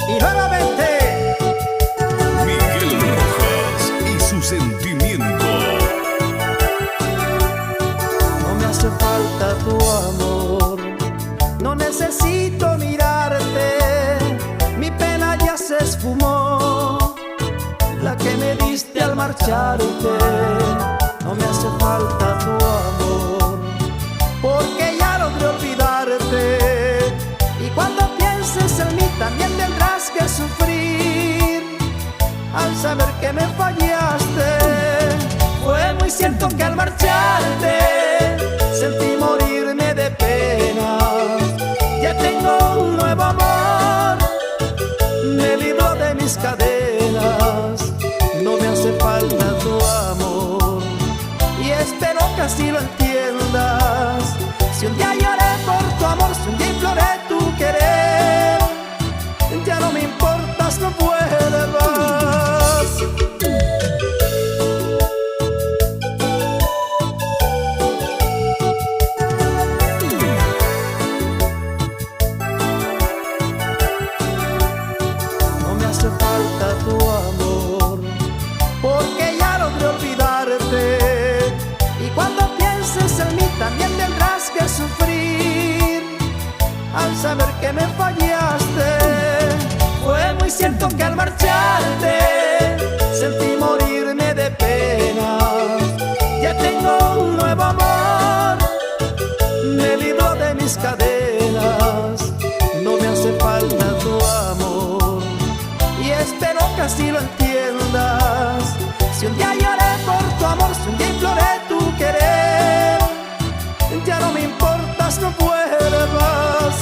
Y nuevamente Miguel Rojas y su sentimiento. no me hace falta tu amor, no necesito mirarte, mi pena ya se esfumó, la que me diste al marcharte. No me hace falta tu amor, porque ya logré olvidarte. Y cuando pienses en mí también tendrás que sufrir al saber que me fallaste. Fue muy cierto que al marcharte sentí morirme de pena. Ya tengo un nuevo amor, me libró de mis cadenas. No me hace falta tu amor y espero que así lo entiendas. Si un día lloré por tu amor, si un día imploré tu querer, ya no me importas, no vuelvas. No me hace falta tu amor, porque ya logré olvidarte. Y cuando pienses en mí también tendrás que sufrir al saber que me fallaste. Fue muy cierto que al marcharte sentí morirme de pena. Ya tengo un nuevo amor, me libró de mis cadenas. No me hace falta tu amor y espero que así lo entiendas. Si un día lloré por tu amor, si un día imploré tu querer, ya no me importas, no vuelvas.